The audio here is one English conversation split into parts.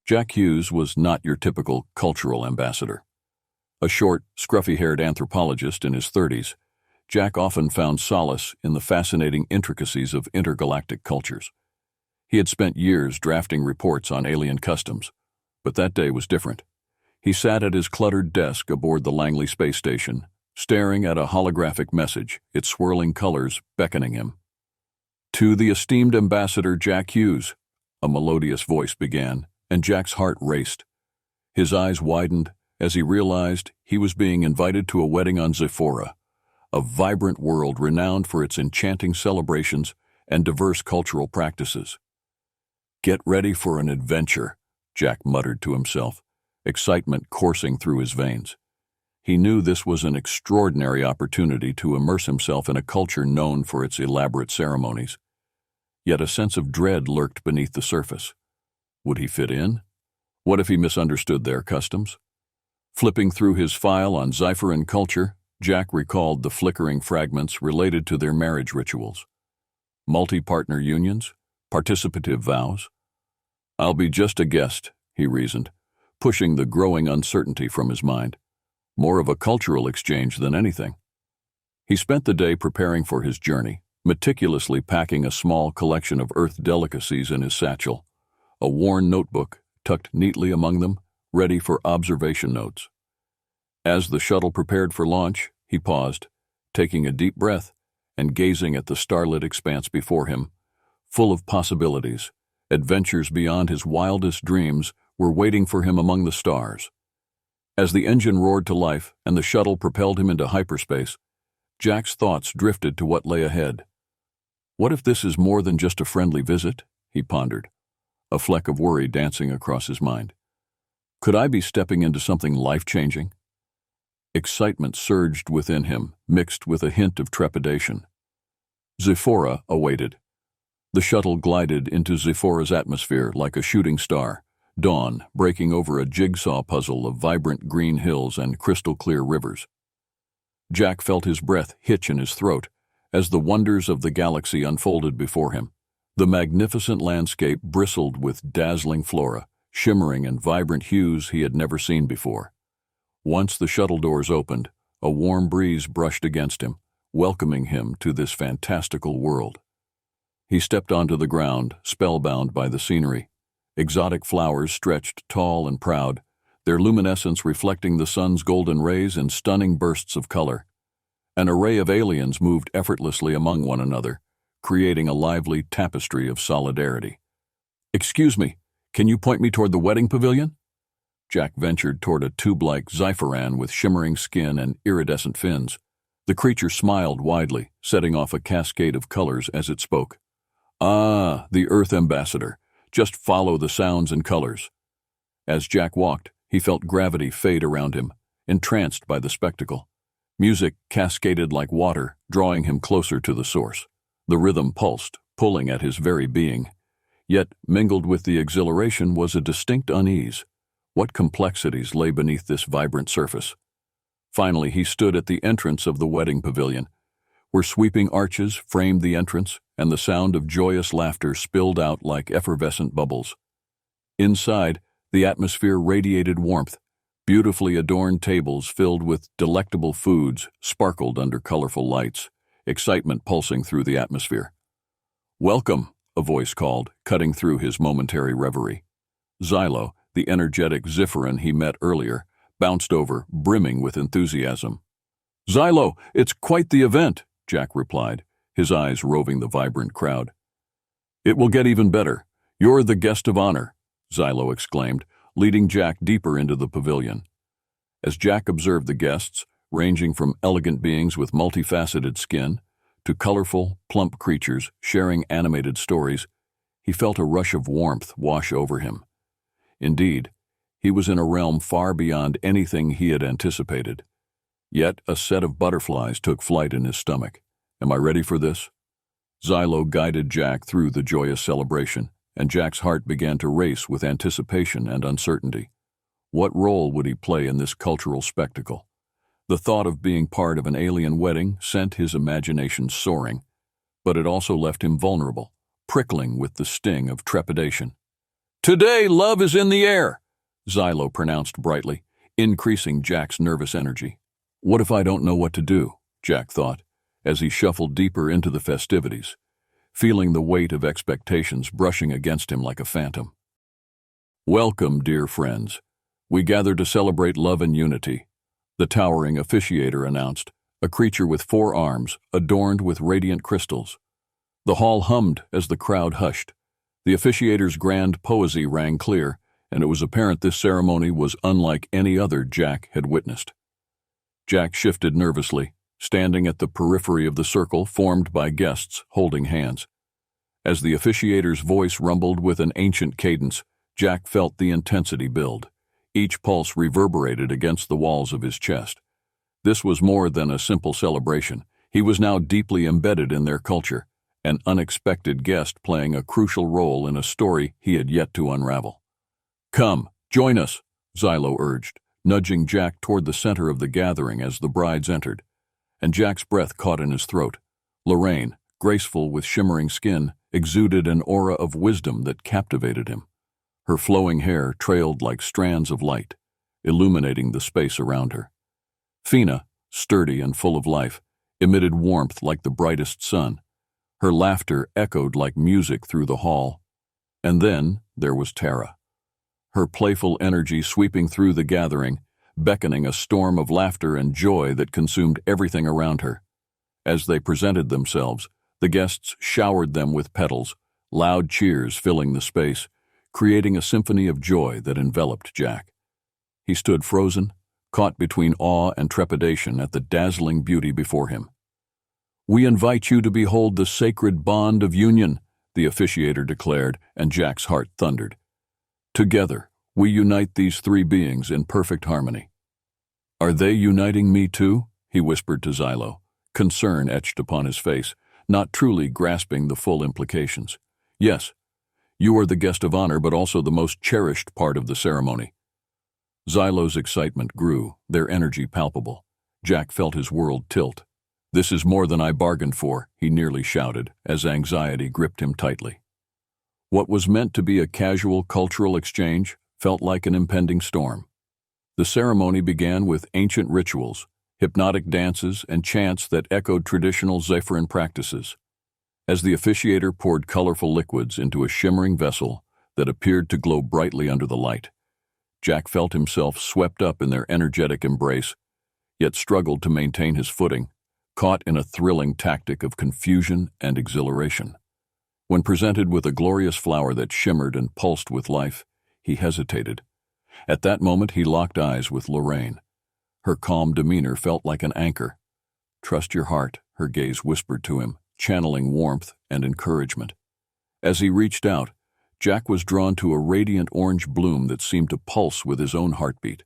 Jack Hughes was not your typical cultural ambassador. A short, scruffy-haired anthropologist in his 30s, Jack often found solace in the fascinating intricacies of intergalactic cultures. He had spent years drafting reports on alien customs, but that day was different. He sat at his cluttered desk aboard the Langley space station, staring at a holographic message, its swirling colors beckoning him. "To the esteemed ambassador Jack Hughes," a melodious voice began, and Jack's heart raced. His eyes widened as he realized he was being invited to a wedding on Zora, a vibrant world renowned for its enchanting celebrations and diverse cultural practices. "Get ready for an adventure," Jack muttered to himself, excitement coursing through his veins. He knew this was an extraordinary opportunity to immerse himself in a culture known for its elaborate ceremonies. Yet a sense of dread lurked beneath the surface. Would he fit in? What if he misunderstood their customs? Flipping through his file on Zephyrin culture, Jack recalled the flickering fragments related to their marriage rituals. Multi-partner unions? Participative vows? "I'll be just a guest," he reasoned, pushing the growing uncertainty from his mind. More of a cultural exchange than anything. He spent the day preparing for his journey, meticulously packing a small collection of Earth delicacies in his satchel, a worn notebook tucked neatly among them, ready for observation notes. As the shuttle prepared for launch, he paused, taking a deep breath and gazing at the starlit expanse before him. Full of possibilities, adventures beyond his wildest dreams were waiting for him among the stars. As the engine roared to life and the shuttle propelled him into hyperspace, Jack's thoughts drifted to what lay ahead. What if this is more than just a friendly visit? He pondered, a fleck of worry dancing across his mind. Could I be stepping into something life-changing? Excitement surged within him, mixed with a hint of trepidation. Zora awaited. The shuttle glided into Zora's atmosphere like a shooting star, dawn breaking over a jigsaw puzzle of vibrant green hills and crystal-clear rivers. Jack felt his breath hitch in his throat as the wonders of the galaxy unfolded before him. The magnificent landscape bristled with dazzling flora, shimmering in vibrant hues he had never seen before. Once the shuttle doors opened, a warm breeze brushed against him, welcoming him to this fantastical world. He stepped onto the ground, spellbound by the scenery. Exotic flowers stretched tall and proud, their luminescence reflecting the sun's golden rays in stunning bursts of color. An array of aliens moved effortlessly among one another, creating a lively tapestry of solidarity. "Excuse me, can you point me toward the wedding pavilion?" Jack ventured toward a tube-like Zephyran with shimmering skin and iridescent fins. The creature smiled widely, setting off a cascade of colors as it spoke. "Ah, the Earth Ambassador. Just follow the sounds and colors." As Jack walked, he felt gravity fade around him, entranced by the spectacle. Music cascaded like water, drawing him closer to the source. The rhythm pulsed, pulling at his very being. Yet, mingled with the exhilaration was a distinct unease. What complexities lay beneath this vibrant surface? Finally, he stood at the entrance of the wedding pavilion, where sweeping arches framed the entrance and the sound of joyous laughter spilled out like effervescent bubbles. Inside, the atmosphere radiated warmth. Beautifully adorned tables filled with delectable foods sparkled under colorful lights, excitement pulsing through the atmosphere. "Welcome," a voice called, cutting through his momentary reverie. Xylo, the energetic Zephyrin he met earlier, bounced over, brimming with enthusiasm. "Xylo, it's quite the event," Jack replied, his eyes roving the vibrant crowd. "It will get even better. You're the guest of honor," Xylo exclaimed, leading Jack deeper into the pavilion. As Jack observed the guests, ranging from elegant beings with multifaceted skin to colorful, plump creatures sharing animated stories, he felt a rush of warmth wash over him. Indeed, he was in a realm far beyond anything he had anticipated. Yet a set of butterflies took flight in his stomach. "Am I ready for this?" Xylo guided Jack through the joyous celebration, and Jack's heart began to race with anticipation and uncertainty. What role would he play in this cultural spectacle? The thought of being part of an alien wedding sent his imagination soaring, but it also left him vulnerable, prickling with the sting of trepidation. Today, love is in the air, Xylo pronounced brightly, increasing Jack's nervous energy. What if I don't know what to do? Jack thought, as he shuffled deeper into the festivities, feeling the weight of expectations brushing against him like a phantom. Welcome, dear friends. We gather to celebrate love and unity, the towering officiator announced, a creature with 4 arms, adorned with radiant crystals. The hall hummed as the crowd hushed. The officiator's grand poesy rang clear, and it was apparent this ceremony was unlike any other Jack had witnessed. Jack shifted nervously, standing at the periphery of the circle formed by guests holding hands. As the officiator's voice rumbled with an ancient cadence, Jack felt the intensity build. Each pulse reverberated against the walls of his chest. This was more than a simple celebration. He was now deeply embedded in their culture, an unexpected guest playing a crucial role in a story he had yet to unravel. Come, join us, Xylo urged, nudging Jack toward the center of the gathering as the brides entered. And Jack's breath caught in his throat. Lorraine, graceful with shimmering skin, exuded an aura of wisdom that captivated him. Her flowing hair trailed like strands of light, illuminating the space around her. Fina, sturdy and full of life, emitted warmth like the brightest sun. Her laughter echoed like music through the hall. And then there was Tara. Her playful energy sweeping through the gathering, beckoning a storm of laughter and joy that consumed everything around her. As they presented themselves, the guests showered them with petals, loud cheers filling the space, creating a symphony of joy that enveloped Jack. He stood frozen, caught between awe and trepidation at the dazzling beauty before him. We invite you to behold the sacred bond of union, the officiator declared, and Jack's heart thundered. Together, we unite these 3 beings in perfect harmony. Are they uniting me too? He whispered to Xylo, concern etched upon his face, not truly grasping the full implications. Yes, you are the guest of honor, but also the most cherished part of the ceremony. Xylo's excitement grew, their energy palpable. Jack felt his world tilt. This is more than I bargained for, he nearly shouted, as anxiety gripped him tightly. What was meant to be a casual cultural exchange felt like an impending storm. The ceremony began with ancient rituals, hypnotic dances, and chants that echoed traditional Zephyrin practices. As the officiator poured colorful liquids into a shimmering vessel that appeared to glow brightly under the light, Jack felt himself swept up in their energetic embrace, yet struggled to maintain his footing, caught in a thrilling tactic of confusion and exhilaration. When presented with a glorious flower that shimmered and pulsed with life, he hesitated. At that moment, he locked eyes with Lorraine. Her calm demeanor felt like an anchor. Trust your heart, her gaze whispered to him, channeling warmth and encouragement. As he reached out, Jack was drawn to a radiant orange bloom that seemed to pulse with his own heartbeat.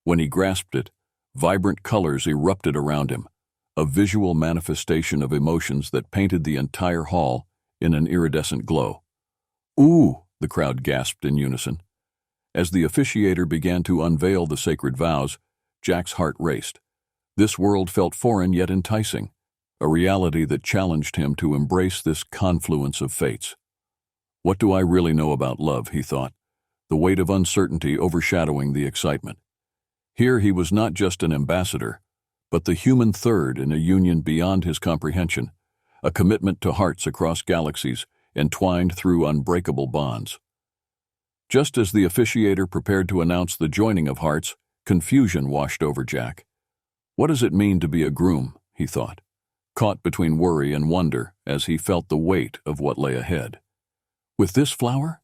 When he grasped it, vibrant colors erupted around him, a visual manifestation of emotions that painted the entire hall in an iridescent glow. Ooh, the crowd gasped in unison. As the officiator began to unveil the sacred vows, Jack's heart raced. This world felt foreign yet enticing, a reality that challenged him to embrace this confluence of fates. What do I really know about love, he thought, the weight of uncertainty overshadowing the excitement. Here he was not just an ambassador, but the human third in a union beyond his comprehension, a commitment to hearts across galaxies, entwined through unbreakable bonds. Just as the officiator prepared to announce the joining of hearts, confusion washed over Jack. What does it mean to be a groom, he thought, caught between worry and wonder as he felt the weight of what lay ahead. With this flower,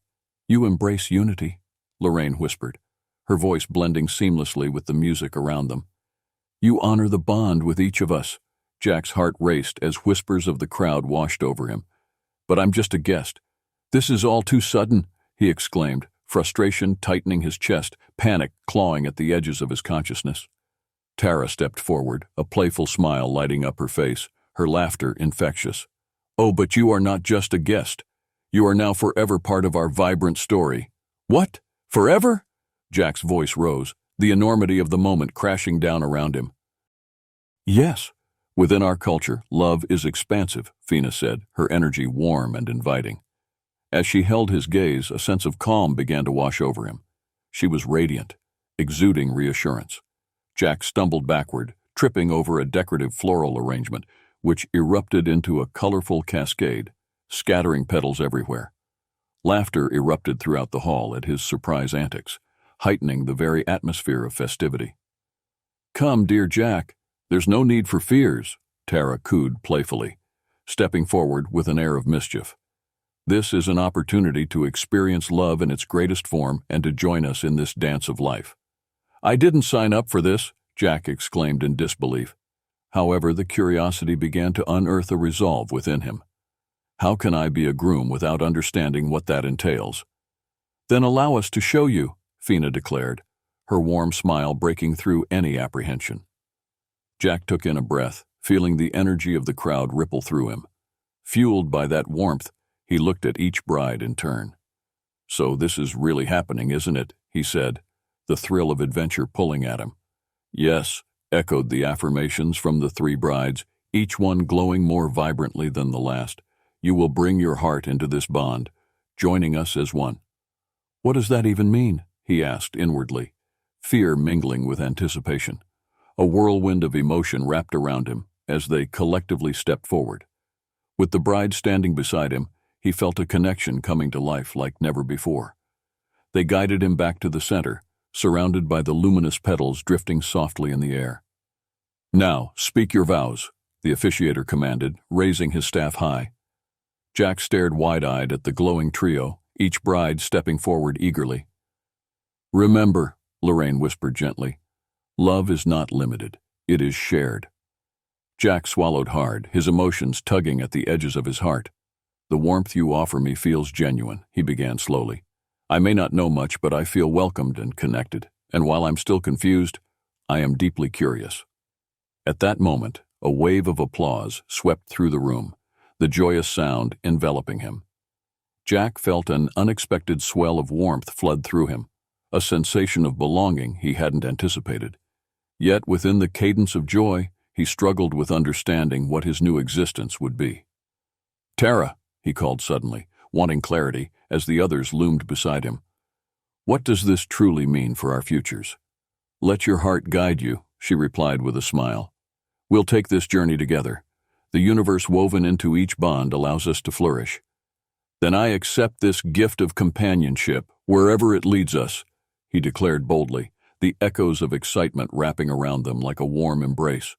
you embrace unity, Lorraine whispered, her voice blending seamlessly with the music around them. You honor the bond with each of us. Jack's heart raced as whispers of the crowd washed over him. But I'm just a guest. This is all too sudden, he exclaimed, frustration tightening his chest, panic clawing at the edges of his consciousness. Tara stepped forward, a playful smile lighting up her face, her laughter infectious. Oh, but you are not just a guest. You are now forever part of our vibrant story. What? Forever? Jack's voice rose, the enormity of the moment crashing down around him. Yes. Within our culture, love is expansive, Fina said, her energy warm and inviting. As she held his gaze, a sense of calm began to wash over him. She was radiant, exuding reassurance. Jack stumbled backward, tripping over a decorative floral arrangement, which erupted into a colorful cascade, scattering petals everywhere. Laughter erupted throughout the hall at his surprise antics, heightening the very atmosphere of festivity. "Come, dear Jack, there's no need for fears," Tara cooed playfully, stepping forward with an air of mischief. "This is an opportunity to experience love in its greatest form and to join us in this dance of life." "I didn't sign up for this," Jack exclaimed in disbelief. However, the curiosity began to unearth a resolve within him. "How can I be a groom without understanding what that entails?" "Then allow us to show you," Fina declared, her warm smile breaking through any apprehension. Jack took in a breath, feeling the energy of the crowd ripple through him. Fueled by that warmth, he looked at each bride in turn. "So this is really happening, isn't it?" he said, the thrill of adventure pulling at him. "Yes," echoed the affirmations from the three brides, each one glowing more vibrantly than the last. "You will bring your heart into this bond, joining us as one." "What does that even mean?" he asked inwardly, fear mingling with anticipation. A whirlwind of emotion wrapped around him as they collectively stepped forward. With the bride standing beside him, he felt a connection coming to life like never before. They guided him back to the center, surrounded by the luminous petals drifting softly in the air. "Now, speak your vows," the officiator commanded, raising his staff high. Jack stared wide-eyed at the glowing trio, each bride stepping forward eagerly. "Remember," Lorraine whispered gently, "love is not limited, it is shared." Jack swallowed hard, his emotions tugging at the edges of his heart. "The warmth you offer me feels genuine," he began slowly. "I may not know much, but I feel welcomed and connected, and while I'm still confused, I am deeply curious." At that moment, a wave of applause swept through the room, the joyous sound enveloping him. Jack felt an unexpected swell of warmth flood through him, a sensation of belonging he hadn't anticipated. Yet within the cadence of joy, he struggled with understanding what his new existence would be. "Tara," he called suddenly, wanting clarity, as the others loomed beside him. "What does this truly mean for our futures?" "Let your heart guide you," she replied with a smile. "We'll take this journey together. The universe woven into each bond allows us to flourish." "Then I accept this gift of companionship, wherever it leads us," he declared boldly, the echoes of excitement wrapping around them like a warm embrace.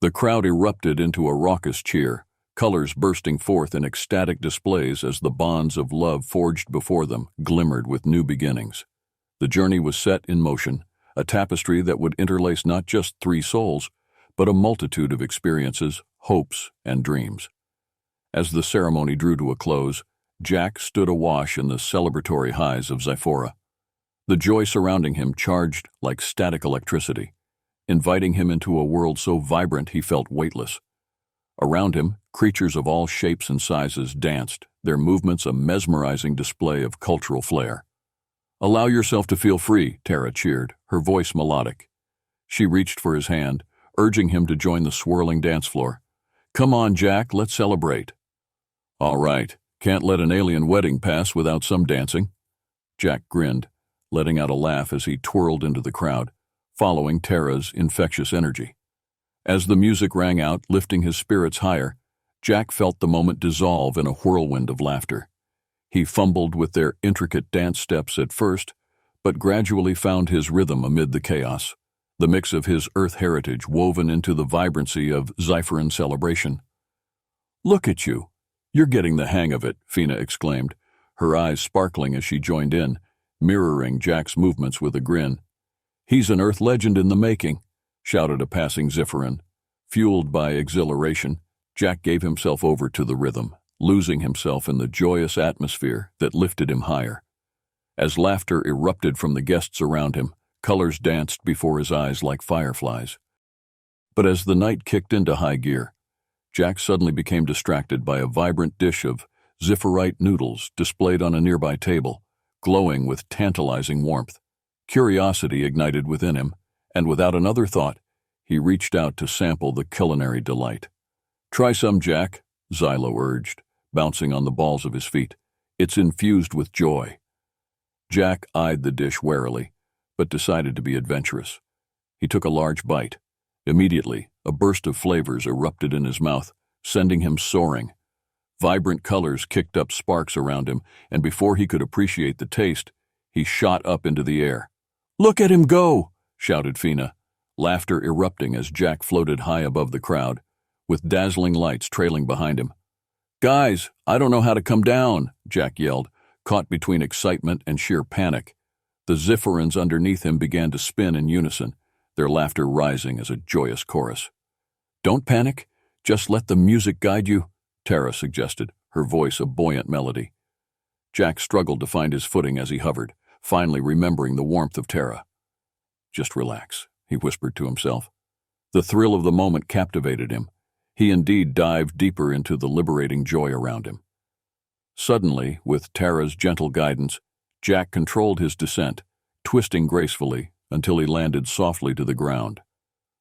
The crowd erupted into a raucous cheer, colors bursting forth in ecstatic displays as the bonds of love forged before them glimmered with new beginnings. The journey was set in motion, a tapestry that would interlace not just three souls, but a multitude of experiences, hopes, and dreams. As the ceremony drew to a close, Jack stood awash in the celebratory highs of Zyphora. The joy surrounding him charged like static electricity, inviting him into a world so vibrant he felt weightless. Around him, creatures of all shapes and sizes danced, their movements a mesmerizing display of cultural flair. "Allow yourself to feel free," Tara cheered, her voice melodic. She reached for his hand, urging him to join the swirling dance floor. "Come on, Jack, let's celebrate." "All right, can't let an alien wedding pass without some dancing." Jack grinned, letting out a laugh as he twirled into the crowd, following Tara's infectious energy. As the music rang out, lifting his spirits higher, Jack felt the moment dissolve in a whirlwind of laughter. He fumbled with their intricate dance steps at first, but gradually found his rhythm amid the chaos, the mix of his Earth heritage woven into the vibrancy of Zyphoran celebration. "Look at you! You're getting the hang of it," Fina exclaimed, her eyes sparkling as she joined in, mirroring Jack's movements with a grin. "He's an Earth legend in the making," shouted a passing Zipharan. Fueled by exhilaration, Jack gave himself over to the rhythm, losing himself in the joyous atmosphere that lifted him higher. As laughter erupted from the guests around him, colors danced before his eyes like fireflies. But as the night kicked into high gear, Jack suddenly became distracted by a vibrant dish of Zipharite noodles displayed on a nearby table, glowing with tantalizing warmth. Curiosity ignited within him, and without another thought, he reached out to sample the culinary delight. "Try some, Jack," Xylo urged, bouncing on the balls of his feet. It's infused with joy. Jack eyed the dish warily, but decided to be adventurous. He took a large bite. Immediately, a burst of flavors erupted in his mouth, sending him soaring. Vibrant colors kicked up sparks around him, and before he could appreciate the taste, he shot up into the air. "Look at him go!" shouted Fina, laughter erupting as Jack floated high above the crowd, with dazzling lights trailing behind him. "Guys, I don't know how to come down," Jack yelled, caught between excitement and sheer panic. The Zifferans underneath him began to spin in unison, their laughter rising as a joyous chorus. "Don't panic, just let the music guide you," Tara suggested, her voice a buoyant melody. Jack struggled to find his footing as he hovered, finally remembering the warmth of Tara. "Just relax," he whispered to himself. The thrill of the moment captivated him. He indeed dived deeper into the liberating joy around him. Suddenly, with Tara's gentle guidance, Jack controlled his descent, twisting gracefully until he landed softly to the ground.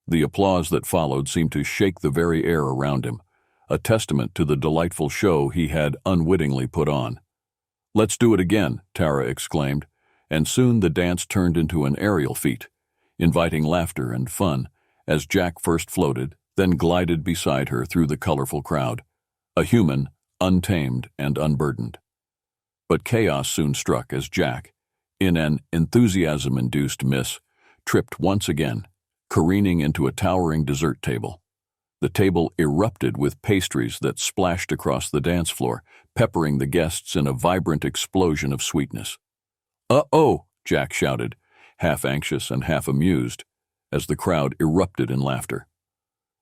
The applause that followed seemed to shake the very air around him, a testament to the delightful show he had unwittingly put on. "Let's do it again," Tara exclaimed, and soon the dance turned into an aerial feat, inviting laughter and fun as Jack first floated, then glided beside her through the colorful crowd, a human, untamed and unburdened. But chaos soon struck as Jack, in an enthusiasm-induced miss, tripped once again, careening into a towering dessert table. The table erupted with pastries that splashed across the dance floor, peppering the guests in a vibrant explosion of sweetness. "Uh-oh!" Jack shouted, half anxious and half amused, as the crowd erupted in laughter.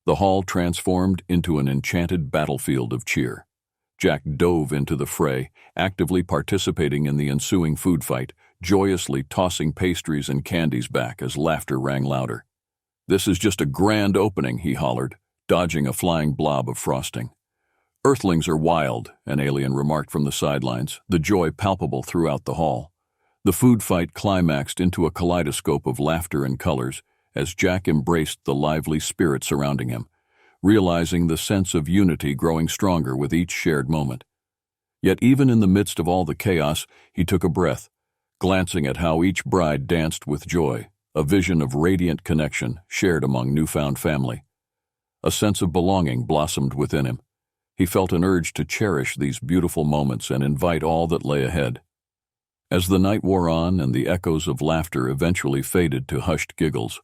The hall transformed into an enchanted battlefield of cheer. Jack dove into the fray, actively participating in the ensuing food fight, joyously tossing pastries and candies back as laughter rang louder. "This is just a grand opening," he hollered, dodging a flying blob of frosting. "Earthlings are wild," an alien remarked from the sidelines, the joy palpable throughout the hall. The food fight climaxed into a kaleidoscope of laughter and colors as Jack embraced the lively spirit surrounding him, realizing the sense of unity growing stronger with each shared moment. Yet even in the midst of all the chaos, he took a breath, glancing at how each bride danced with joy, a vision of radiant connection shared among newfound family. A sense of belonging blossomed within him. He felt an urge to cherish these beautiful moments and invite all that lay ahead. As the night wore on and the echoes of laughter eventually faded to hushed giggles,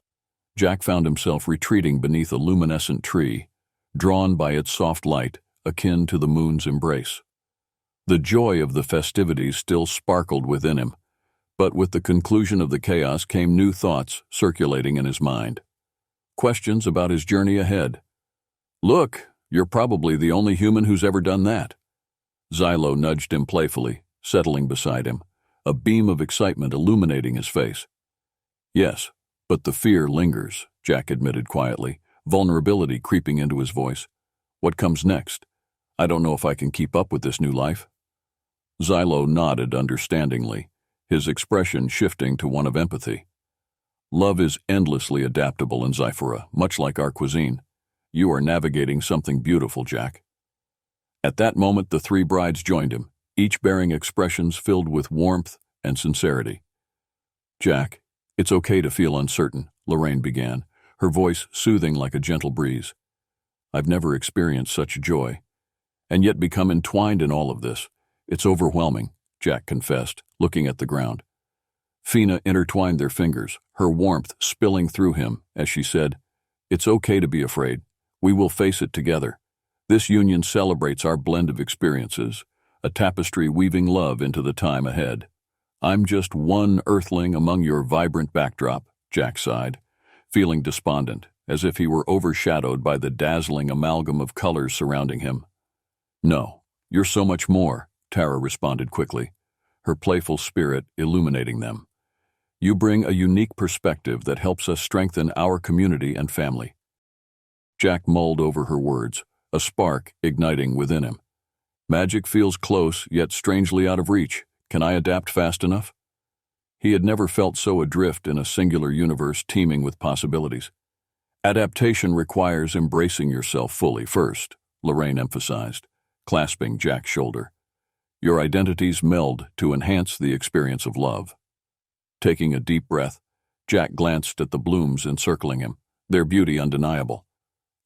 Jack found himself retreating beneath a luminescent tree, drawn by its soft light, akin to the moon's embrace. The joy of the festivities still sparkled within him, but with the conclusion of the chaos came new thoughts circulating in his mind. Questions about his journey ahead. "Look, you're probably the only human who's ever done that." Xylo nudged him playfully, settling beside him, a beam of excitement illuminating his face. "Yes, but the fear lingers," Jack admitted quietly, vulnerability creeping into his voice. "What comes next? I don't know if I can keep up with this new life." Xylo nodded understandingly, his expression shifting to one of empathy. "Love is endlessly adaptable in Zyphora, much like our cuisine. You are navigating something beautiful, Jack." At that moment, the three brides joined him, each bearing expressions filled with warmth and sincerity. "Jack, it's okay to feel uncertain," Lorraine began, her voice soothing like a gentle breeze. "I've never experienced such joy, and yet become entwined in all of this. It's overwhelming," Jack confessed, looking at the ground. Fina intertwined their fingers, her warmth spilling through him as she said, "It's okay to be afraid. We will face it together. This union celebrates our blend of experiences, a tapestry weaving love into the time ahead." "I'm just one earthling among your vibrant backdrop," Jack sighed, feeling despondent, as if he were overshadowed by the dazzling amalgam of colors surrounding him. "No, you're so much more," Tara responded quickly, her playful spirit illuminating them. "You bring a unique perspective that helps us strengthen our community and family." Jack mulled over her words, a spark igniting within him. "Magic feels close, yet strangely out of reach. Can I adapt fast enough?" He had never felt so adrift in a singular universe teeming with possibilities. "Adaptation requires embracing yourself fully first," Lorraine emphasized, clasping Jack's shoulder. Your identities meld to enhance the experience of love. Taking a deep breath, Jack glanced at the blooms encircling him, their beauty undeniable.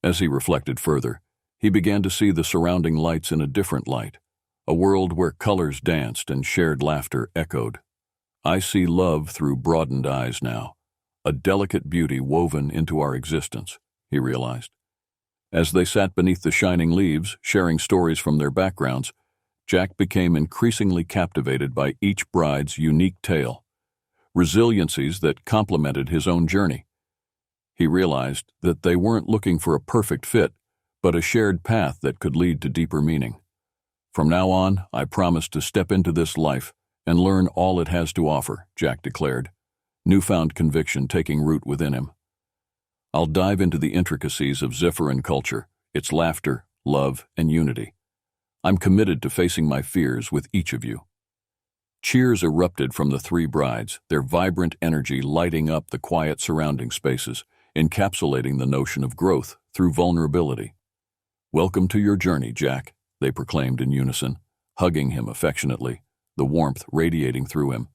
As he reflected further, he began to see the surrounding lights in a different light, a world where colors danced and shared laughter echoed. I see love through broadened eyes now, a delicate beauty woven into our existence, he realized. As they sat beneath the shining leaves, sharing stories from their backgrounds, Jack became increasingly captivated by each bride's unique tale, resiliencies that complemented his own journey. He realized that they weren't looking for a perfect fit, but a shared path that could lead to deeper meaning. From now on, I promise to step into this life and learn all it has to offer, Jack declared, newfound conviction taking root within him. I'll dive into the intricacies of Zephyrin culture, its laughter, love, and unity. I'm committed to facing my fears with each of you. Cheers erupted from the three brides, their vibrant energy lighting up the quiet surrounding spaces, encapsulating the notion of growth through vulnerability. Welcome to your journey, Jack, they proclaimed in unison, hugging him affectionately, the warmth radiating through him.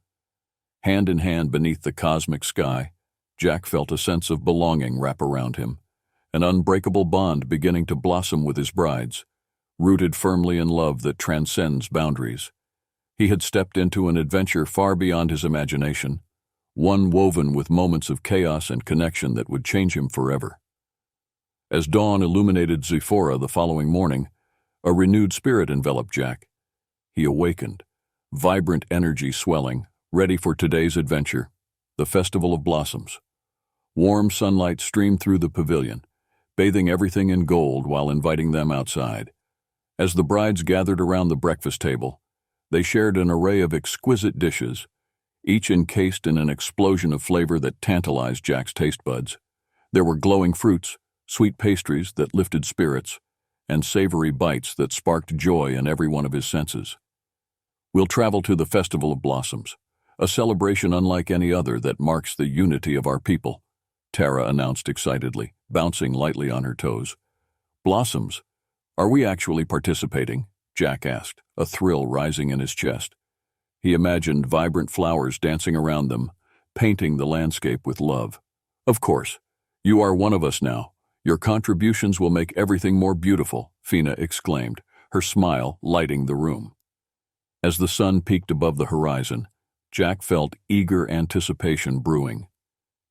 Hand in hand beneath the cosmic sky, Jack felt a sense of belonging wrap around him, an unbreakable bond beginning to blossom with his brides, rooted firmly in love that transcends boundaries. He had stepped into an adventure far beyond his imagination, one woven with moments of chaos and connection that would change him forever. As dawn illuminated Zora the following morning, a renewed spirit enveloped Jack. He awakened, vibrant energy swelling, ready for today's adventure, the Festival of Blossoms. Warm sunlight streamed through the pavilion, bathing everything in gold while inviting them outside. As the brides gathered around the breakfast table, they shared an array of exquisite dishes, each encased in an explosion of flavor that tantalized Jack's taste buds. There were glowing fruits, sweet pastries that lifted spirits, and savory bites that sparked joy in every one of his senses. We'll travel to the Festival of Blossoms, a celebration unlike any other that marks the unity of our people, Tara announced excitedly, bouncing lightly on her toes. Blossoms? Are we actually participating? Jack asked, a thrill rising in his chest. He imagined vibrant flowers dancing around them, painting the landscape with love. Of course. You are one of us now. Your contributions will make everything more beautiful, Fina exclaimed, her smile lighting the room. As the sun peaked above the horizon, Jack felt eager anticipation brewing.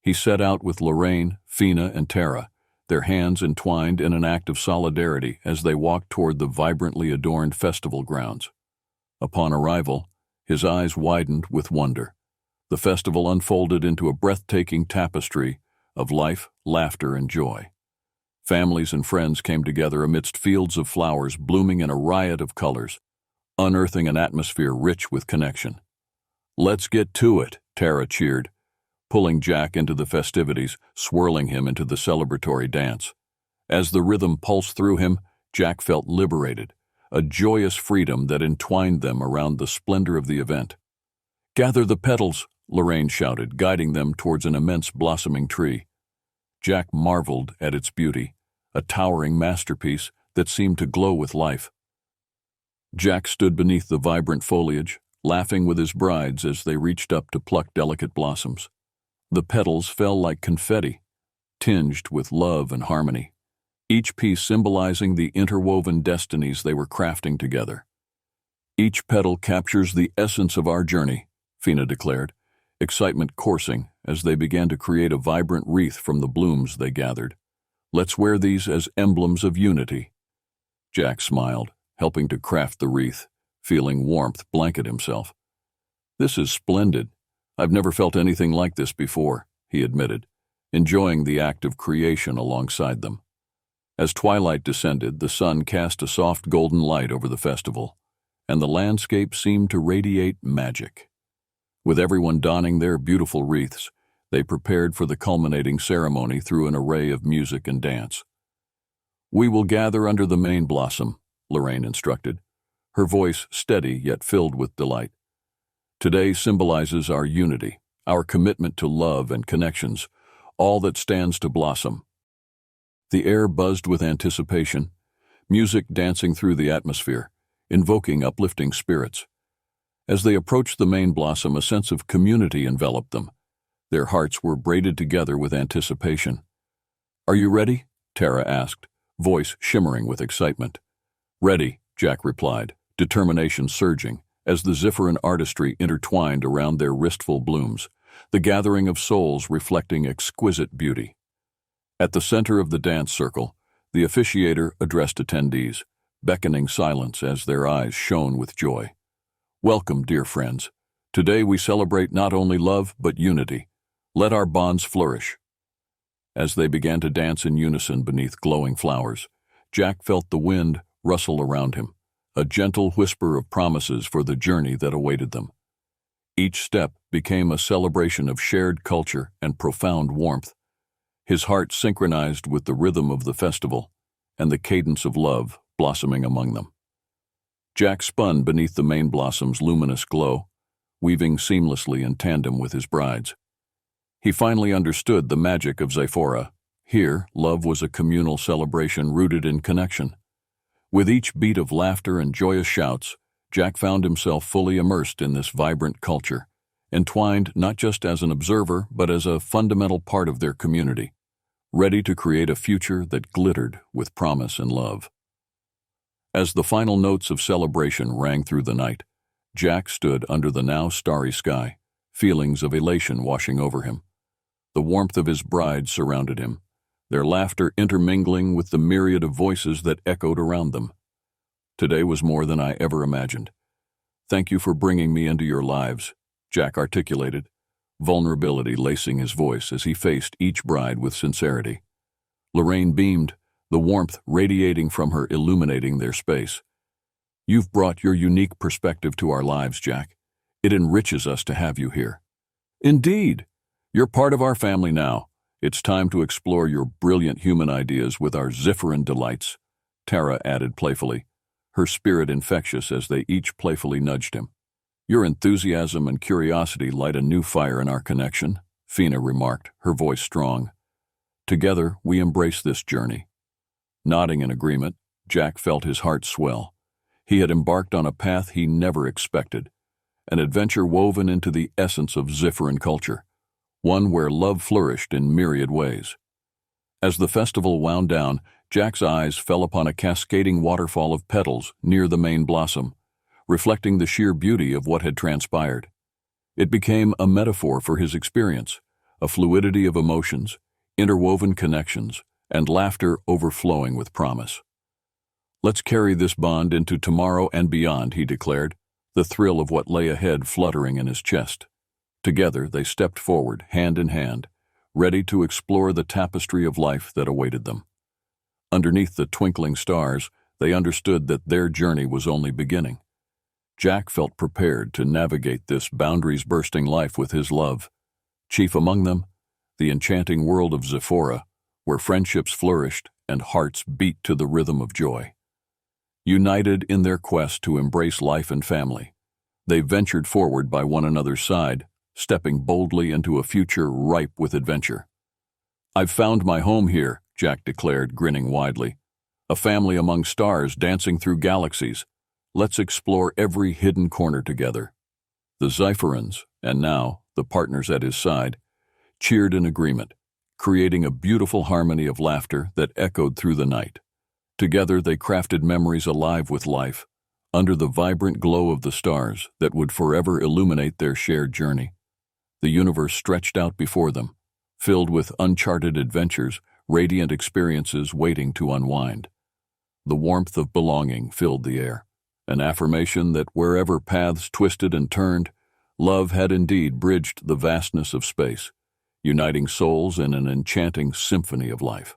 He set out with Lorraine, Fina, and Tara, their hands entwined in an act of solidarity as they walked toward the vibrantly adorned festival grounds. Upon arrival, his eyes widened with wonder. The festival unfolded into a breathtaking tapestry of life, laughter, and joy. Families and friends came together amidst fields of flowers blooming in a riot of colors, unearthing an atmosphere rich with connection. Let's get to it, Tara cheered, pulling Jack into the festivities, swirling him into the celebratory dance. As the rhythm pulsed through him, Jack felt liberated, a joyous freedom that entwined them around the splendor of the event. Gather the petals, Lorraine shouted, guiding them towards an immense blossoming tree. Jack marveled at its beauty, a towering masterpiece that seemed to glow with life. Jack stood beneath the vibrant foliage, laughing with his brides as they reached up to pluck delicate blossoms. The petals fell like confetti, tinged with love and harmony, each piece symbolizing the interwoven destinies they were crafting together. Each petal captures the essence of our journey, Fina declared, excitement coursing as they began to create a vibrant wreath from the blooms they gathered. Let's wear these as emblems of unity. Jack smiled, helping to craft the wreath, feeling warmth blanket himself. This is splendid. I've never felt anything like this before, he admitted, enjoying the act of creation alongside them. As twilight descended, the sun cast a soft golden light over the festival, and the landscape seemed to radiate magic. With everyone donning their beautiful wreaths, they prepared for the culminating ceremony through an array of music and dance. We will gather under the main blossom, Lorraine instructed, her voice steady yet filled with delight. Today symbolizes our unity, our commitment to love and connections, all that stands to blossom. The air buzzed with anticipation, music dancing through the atmosphere, invoking uplifting spirits. As they approached the main blossom, a sense of community enveloped them. Their hearts were braided together with anticipation. "Are you ready?" Tara asked, voice shimmering with excitement. "Ready," Jack replied, determination surging, as the zifferin artistry intertwined around their wristful blooms, the gathering of souls reflecting exquisite beauty. At the center of the dance circle, the officiator addressed attendees, beckoning silence as their eyes shone with joy. "Welcome, dear friends. Today we celebrate not only love but unity. Let our bonds flourish." As they began to dance in unison beneath glowing flowers, Jack felt the wind rustle around him, a gentle whisper of promises for the journey that awaited them. Each step became a celebration of shared culture and profound warmth. His heart synchronized with the rhythm of the festival and the cadence of love blossoming among them. Jack spun beneath the main blossom's luminous glow, weaving seamlessly in tandem with his brides. He finally understood the magic of Zephora. Here, love was a communal celebration rooted in connection. With each beat of laughter and joyous shouts, Jack found himself fully immersed in this vibrant culture, entwined not just as an observer but as a fundamental part of their community, ready to create a future that glittered with promise and love. As the final notes of celebration rang through the night, Jack stood under the now starry sky, feelings of elation washing over him. The warmth of his bride surrounded him, their laughter intermingling with the myriad of voices that echoed around them. "Today was more than I ever imagined. Thank you for bringing me into your lives," Jack articulated, vulnerability lacing his voice as he faced each bride with sincerity. Lorraine beamed, the warmth radiating from her illuminating their space. "You've brought your unique perspective to our lives, Jack. It enriches us to have you here." "Indeed. You're part of our family now. It's time to explore your brilliant human ideas with our zifferin delights," Tara added playfully, her spirit infectious as they each playfully nudged him. "Your enthusiasm and curiosity light a new fire in our connection," Fina remarked, her voice strong. "Together, we embrace this journey." Nodding in agreement, Jack felt his heart swell. He had embarked on a path he never expected, an adventure woven into the essence of zifferin culture, one where love flourished in myriad ways. As the festival wound down, Jack's eyes fell upon a cascading waterfall of petals near the main blossom, reflecting the sheer beauty of what had transpired. It became a metaphor for his experience, a fluidity of emotions, interwoven connections, and laughter overflowing with promise. "Let's carry this bond into tomorrow and beyond," he declared, the thrill of what lay ahead fluttering in his chest. Together, they stepped forward, hand in hand, ready to explore the tapestry of life that awaited them. Underneath the twinkling stars, they understood that their journey was only beginning. Jack felt prepared to navigate this boundaries-bursting life with his love. Chief among them, the enchanting world of Zephora, where friendships flourished and hearts beat to the rhythm of joy. United in their quest to embrace life and family, they ventured forward by one another's side, stepping boldly into a future ripe with adventure. "I've found my home here," Jack declared, grinning widely. "A family among stars dancing through galaxies. Let's explore every hidden corner together." The Zifferins, and now the partners at his side, cheered in agreement, creating a beautiful harmony of laughter that echoed through the night. Together they crafted memories alive with life, under the vibrant glow of the stars that would forever illuminate their shared journey. The universe stretched out before them, filled with uncharted adventures, radiant experiences waiting to unwind. The warmth of belonging filled the air, an affirmation that wherever paths twisted and turned, love had indeed bridged the vastness of space, uniting souls in an enchanting symphony of life.